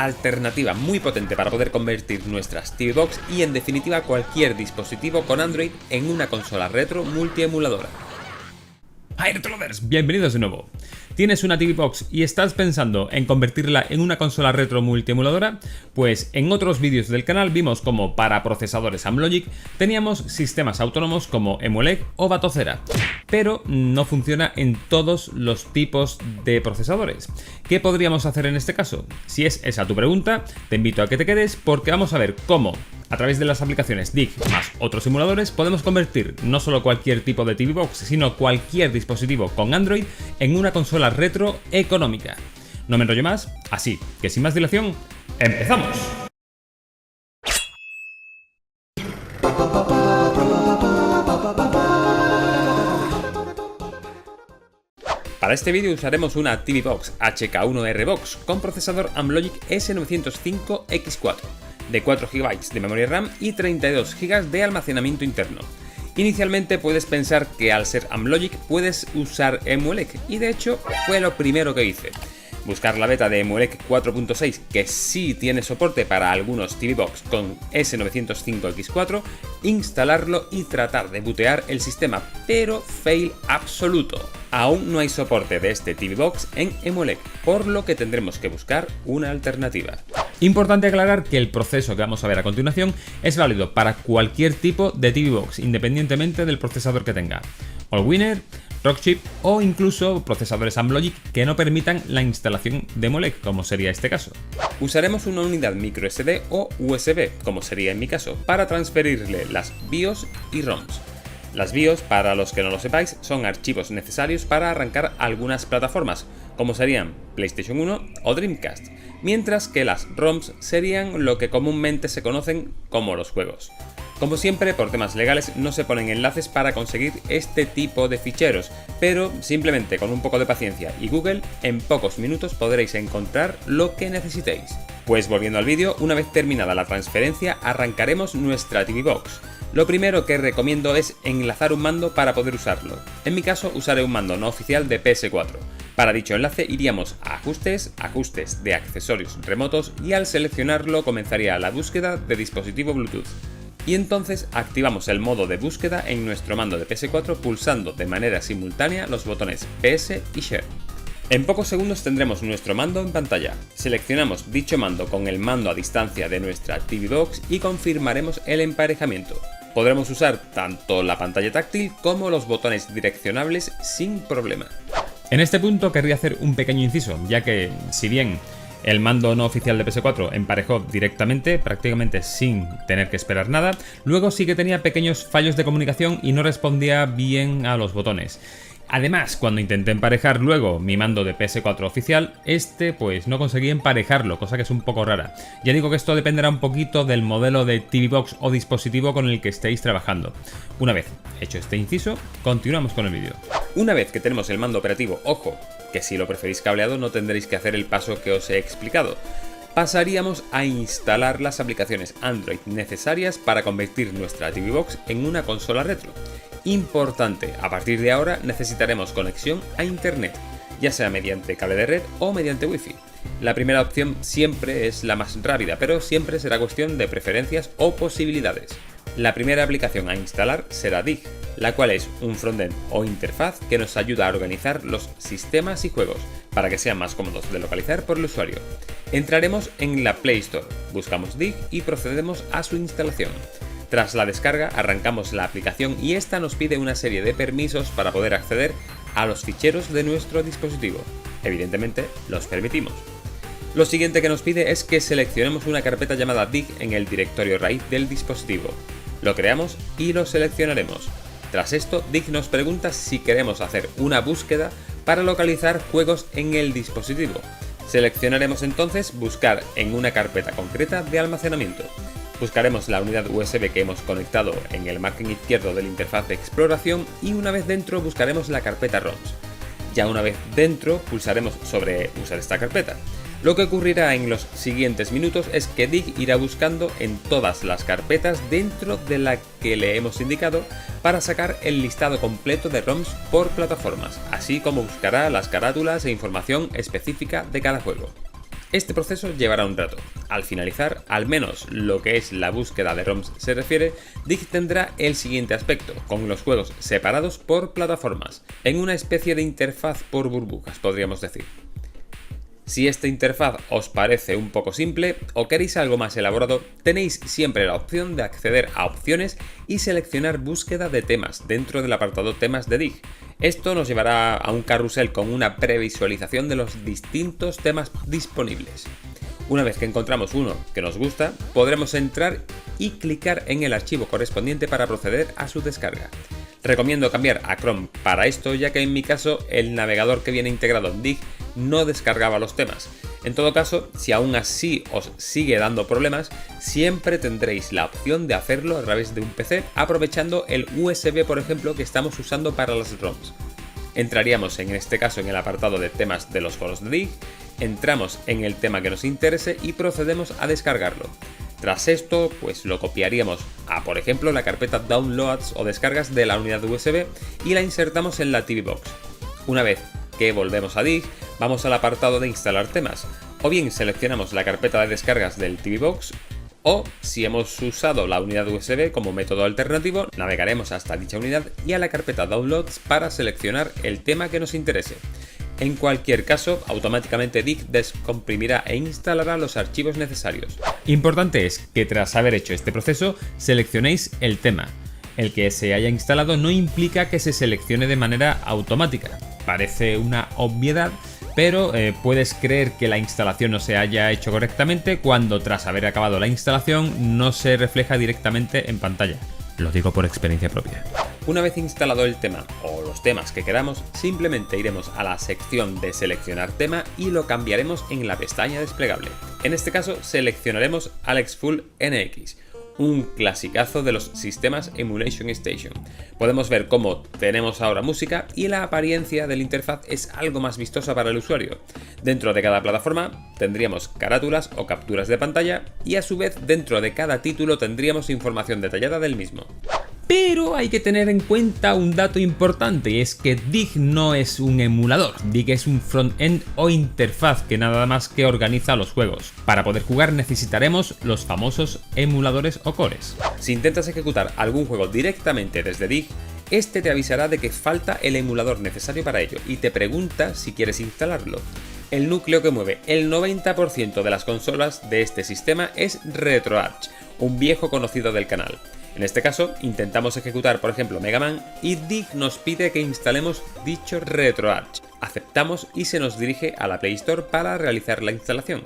alternativa muy potente para poder convertir nuestras TV Box y en definitiva cualquier dispositivo con Android en una consola retro multiemuladora. ¡Hi Retrolovers! Bienvenidos de nuevo. ¿Tienes una TV Box y estás pensando en convertirla en una consola retro multiemuladora? Pues en otros vídeos del canal vimos como para procesadores Amlogic teníamos sistemas autónomos como Emuelec o Batocera, pero no funciona en todos los tipos de procesadores. ¿Qué podríamos hacer en este caso? Si es esa tu pregunta, te invito a que te quedes porque vamos a ver cómo a través de las aplicaciones DIG más otros simuladores podemos convertir no solo cualquier tipo de TV Box, sino cualquier dispositivo con Android en una consola retro económica. No me enrollo más, así que sin más dilación, ¡empezamos! Para este vídeo usaremos una TV Box HK1R Box con procesador Amlogic S905X4 de 4 GB de memoria RAM y 32 GB de almacenamiento interno. Inicialmente puedes pensar que al ser Amlogic puedes usar Emuelec y de hecho fue lo primero que hice. Buscar la beta de Emuelec 4.6 que sí tiene soporte para algunos TV Box con S905X4, instalarlo y tratar de bootear el sistema, pero fail absoluto. Aún no hay soporte de este TV Box en Emuelec, por lo que tendremos que buscar una alternativa. Importante aclarar que el proceso que vamos a ver a continuación es válido para cualquier tipo de TV Box, independientemente del procesador que tenga. Allwinner, Rockchip o incluso procesadores Amlogic que no permitan la instalación de Emuelec, como sería este caso. Usaremos una unidad microSD o USB, como sería en mi caso, para transferirle las BIOS y ROMs. Las BIOS, para los que no lo sepáis, son archivos necesarios para arrancar algunas plataformas, como serían PlayStation 1 o Dreamcast, mientras que las ROMs serían lo que comúnmente se conocen como los juegos. Como siempre, por temas legales no se ponen enlaces para conseguir este tipo de ficheros, pero simplemente con un poco de paciencia y Google, en pocos minutos podréis encontrar lo que necesitéis. Pues volviendo al vídeo, una vez terminada la transferencia, arrancaremos nuestra TV Box. Lo primero que recomiendo es enlazar un mando para poder usarlo. En mi caso usaré un mando no oficial de PS4. Para dicho enlace iríamos a Ajustes, Ajustes de accesorios remotos y al seleccionarlo comenzaría la búsqueda de dispositivo Bluetooth. Y entonces activamos el modo de búsqueda en nuestro mando de PS4 pulsando de manera simultánea los botones PS y Share. En pocos segundos tendremos nuestro mando en pantalla. Seleccionamos dicho mando con el mando a distancia de nuestra TV Box y confirmaremos el emparejamiento. Podremos usar tanto la pantalla táctil como los botones direccionables sin problema. En este punto querría hacer un pequeño inciso, ya que si bien el mando no oficial de PS4 emparejó directamente, prácticamente sin tener que esperar nada, luego sí que tenía pequeños fallos de comunicación y no respondía bien a los botones. Además, cuando intenté emparejar luego mi mando de PS4 oficial, pues no conseguí emparejarlo, cosa que es un poco rara. Ya digo que esto dependerá un poquito del modelo de TV Box o dispositivo con el que estéis trabajando. Una vez hecho este inciso, continuamos con el vídeo. Una vez que tenemos el mando operativo, ojo, que si lo preferís cableado no tendréis que hacer el paso que os he explicado. Pasaríamos a instalar las aplicaciones Android necesarias para convertir nuestra TV Box en una consola retro. Importante, a partir de ahora necesitaremos conexión a internet, ya sea mediante cable de red o mediante Wi-Fi. La primera opción siempre es la más rápida, pero siempre será cuestión de preferencias o posibilidades. La primera aplicación a instalar será DIG, la cual es un frontend o interfaz que nos ayuda a organizar los sistemas y juegos, para que sean más cómodos de localizar por el usuario. Entraremos en la Play Store, buscamos DIG y procedemos a su instalación. Tras la descarga arrancamos la aplicación y esta nos pide una serie de permisos para poder acceder a los ficheros de nuestro dispositivo. Evidentemente los permitimos. Lo siguiente que nos pide es que seleccionemos una carpeta llamada DIG en el directorio raíz del dispositivo. Lo creamos y lo seleccionaremos. Tras esto, DIG nos pregunta si queremos hacer una búsqueda para localizar juegos en el dispositivo. Seleccionaremos entonces buscar en una carpeta concreta de almacenamiento. Buscaremos la unidad USB que hemos conectado en el margen izquierdo de la interfaz de exploración y una vez dentro buscaremos la carpeta ROMs. Ya una vez dentro pulsaremos sobre usar esta carpeta. Lo que ocurrirá en los siguientes minutos es que DIG irá buscando en todas las carpetas dentro de la que le hemos indicado para sacar el listado completo de ROMs por plataformas, así como buscará las carátulas e información específica de cada juego. Este proceso llevará un rato. Al finalizar, al menos lo que es la búsqueda de ROMs se refiere, DIG tendrá el siguiente aspecto, con los juegos separados por plataformas, en una especie de interfaz por burbujas, podríamos decir. Si esta interfaz os parece un poco simple o queréis algo más elaborado, tenéis siempre la opción de acceder a opciones y seleccionar búsqueda de temas dentro del apartado temas de DIG. Esto nos llevará a un carrusel con una previsualización de los distintos temas disponibles. Una vez que encontramos uno que nos gusta, podremos entrar y clicar en el archivo correspondiente para proceder a su descarga. Recomiendo cambiar a Chrome para esto, ya que en mi caso el navegador que viene integrado en DIG no descargaba los temas. En todo caso, si aún así os sigue dando problemas, siempre tendréis la opción de hacerlo a través de un PC aprovechando el USB, por ejemplo, que estamos usando para las ROMs. Entraríamos en este caso en el apartado de temas de los foros de DIG, entramos en el tema que nos interese y procedemos a descargarlo. Tras esto, pues lo copiaríamos a, por ejemplo, la carpeta Downloads o descargas de la unidad USB y la insertamos en la TV Box. Una vez que volvemos a DIG, vamos al apartado de instalar temas, o bien seleccionamos la carpeta de descargas del TV Box, o si hemos usado la unidad USB como método alternativo, navegaremos hasta dicha unidad y a la carpeta Downloads para seleccionar el tema que nos interese. En cualquier caso, automáticamente DIG descomprimirá e instalará los archivos necesarios. Importante es que tras haber hecho este proceso, seleccionéis el tema. El que se haya instalado no implica que se seleccione de manera automática. Parece una obviedad, pero puedes creer que la instalación no se haya hecho correctamente cuando tras haber acabado la instalación no se refleja directamente en pantalla. Lo digo por experiencia propia. Una vez instalado el tema o los temas que queramos, simplemente iremos a la sección de seleccionar tema y lo cambiaremos en la pestaña desplegable. En este caso seleccionaremos Alex Full NX, un clasicazo de los sistemas Emulation Station. Podemos ver cómo tenemos ahora música y la apariencia de la interfaz es algo más vistosa para el usuario. Dentro de cada plataforma tendríamos carátulas o capturas de pantalla y a su vez dentro de cada título tendríamos información detallada del mismo. Pero hay que tener en cuenta un dato importante, y es que DIG no es un emulador. DIG es un front-end o interfaz que nada más que organiza los juegos. Para poder jugar necesitaremos los famosos emuladores o cores. Si intentas ejecutar algún juego directamente desde DIG, este te avisará de que falta el emulador necesario para ello y te pregunta si quieres instalarlo. El núcleo que mueve el 90% de las consolas de este sistema es RetroArch, un viejo conocido del canal. En este caso, intentamos ejecutar, por ejemplo, Mega Man y DIG nos pide que instalemos dicho RetroArch. Aceptamos y se nos dirige a la Play Store para realizar la instalación.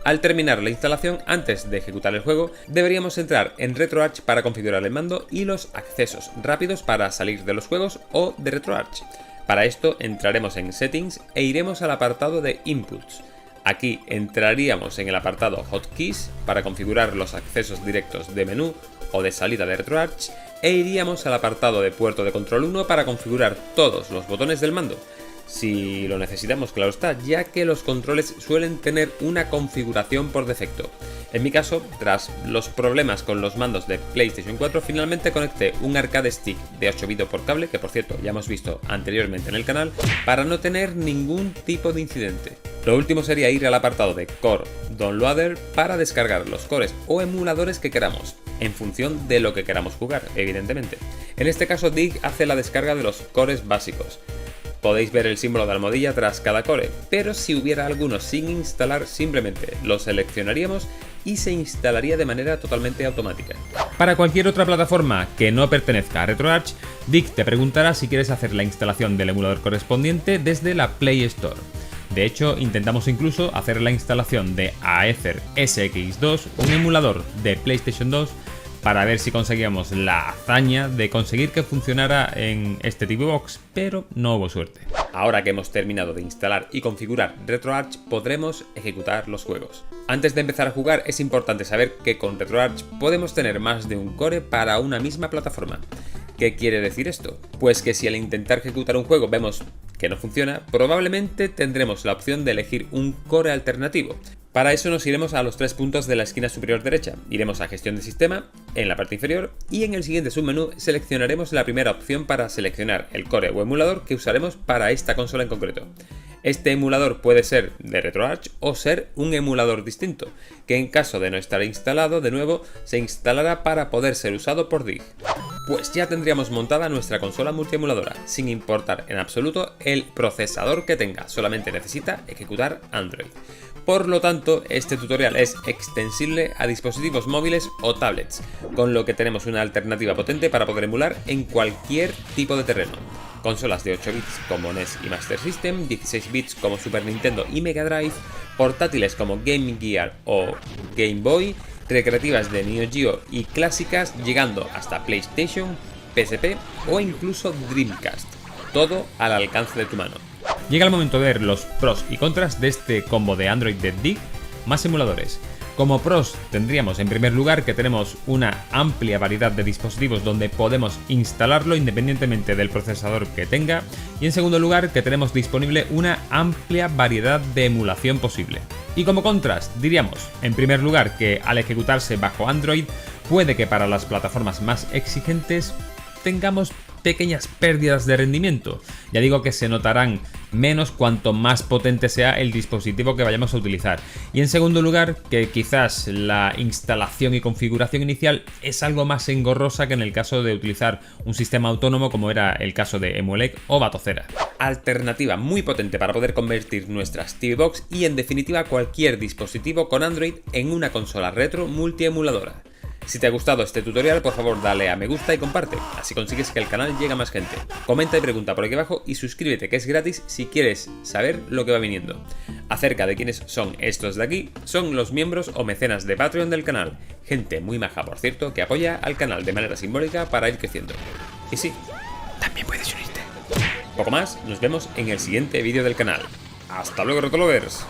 Al terminar la instalación, antes de ejecutar el juego, deberíamos entrar en RetroArch para configurar el mando y los accesos rápidos para salir de los juegos o de RetroArch. Para esto entraremos en Settings e iremos al apartado de Inputs. Aquí entraríamos en el apartado Hotkeys para configurar los accesos directos de menú o de salida de RetroArch e iríamos al apartado de puerto de control 1 para configurar todos los botones del mando. Si lo necesitamos, claro está, ya que los controles suelen tener una configuración por defecto. En mi caso, tras los problemas con los mandos de PlayStation 4, finalmente conecté un arcade stick de 8 bits por cable, que por cierto ya hemos visto anteriormente en el canal, para no tener ningún tipo de incidente. Lo último sería ir al apartado de Core Downloader para descargar los cores o emuladores que queramos, en función de lo que queramos jugar, evidentemente. En este caso DIG hace la descarga de los cores básicos. Podéis ver el símbolo de almohadilla tras cada core, pero si hubiera alguno sin instalar, simplemente lo seleccionaríamos y se instalaría de manera totalmente automática. Para cualquier otra plataforma que no pertenezca a RetroArch, DIG te preguntará si quieres hacer la instalación del emulador correspondiente desde la Play Store. De hecho, intentamos incluso hacer la instalación de Aether SX2, un emulador de PlayStation 2, para ver si conseguíamos la hazaña de conseguir que funcionara en este TV Box, pero no hubo suerte. Ahora que hemos terminado de instalar y configurar RetroArch, podremos ejecutar los juegos. Antes de empezar a jugar, es importante saber que con RetroArch podemos tener más de un core para una misma plataforma. ¿Qué quiere decir esto? Pues que si al intentar ejecutar un juego vemos que no funciona, probablemente tendremos la opción de elegir un core alternativo. Para eso nos iremos a los 3 puntos de la esquina superior derecha, iremos a Gestión de Sistema, en la parte inferior, y en el siguiente submenú seleccionaremos la primera opción para seleccionar el core o emulador que usaremos para esta consola en concreto. Este emulador puede ser de RetroArch o ser un emulador distinto, que en caso de no estar instalado, de nuevo se instalará para poder ser usado por Dig. Pues ya tendríamos montada nuestra consola multiemuladora, sin importar en absoluto el procesador que tenga, solamente necesita ejecutar Android. Por lo tanto, este tutorial es extensible a dispositivos móviles o tablets, con lo que tenemos una alternativa potente para poder emular en cualquier tipo de terreno. Consolas de 8 bits como NES y Master System, 16 bits como Super Nintendo y Mega Drive, portátiles como Game Gear o Game Boy, recreativas de Neo Geo y clásicas llegando hasta PlayStation, PSP o incluso Dreamcast. Todo al alcance de tu mano. Llega el momento de ver los pros y contras de este combo de Android de Dig más emuladores. Como pros tendríamos en primer lugar que tenemos una amplia variedad de dispositivos donde podemos instalarlo independientemente del procesador que tenga, y en segundo lugar que tenemos disponible una amplia variedad de emulación posible. Y como contras diríamos en primer lugar que al ejecutarse bajo Android puede que para las plataformas más exigentes tengamos pequeñas pérdidas de rendimiento. Ya digo que se notarán menos cuanto más potente sea el dispositivo que vayamos a utilizar. Y en segundo lugar, que quizás la instalación y configuración inicial es algo más engorrosa que en el caso de utilizar un sistema autónomo como era el caso de Emulec o Batocera. Alternativa muy potente para poder convertir nuestras TV Box y en definitiva cualquier dispositivo con Android en una consola retro multiemuladora. Si te ha gustado este tutorial, por favor dale a me gusta y comparte, así consigues que el canal llegue a más gente. Comenta y pregunta por aquí abajo y suscríbete, que es gratis si quieres saber lo que va viniendo. Acerca de quiénes son estos de aquí, son los miembros o mecenas de Patreon del canal, gente muy maja por cierto, que apoya al canal de manera simbólica para ir creciendo. Y sí, también puedes unirte. Poco más, nos vemos en el siguiente vídeo del canal. ¡Hasta luego, Retrolovers!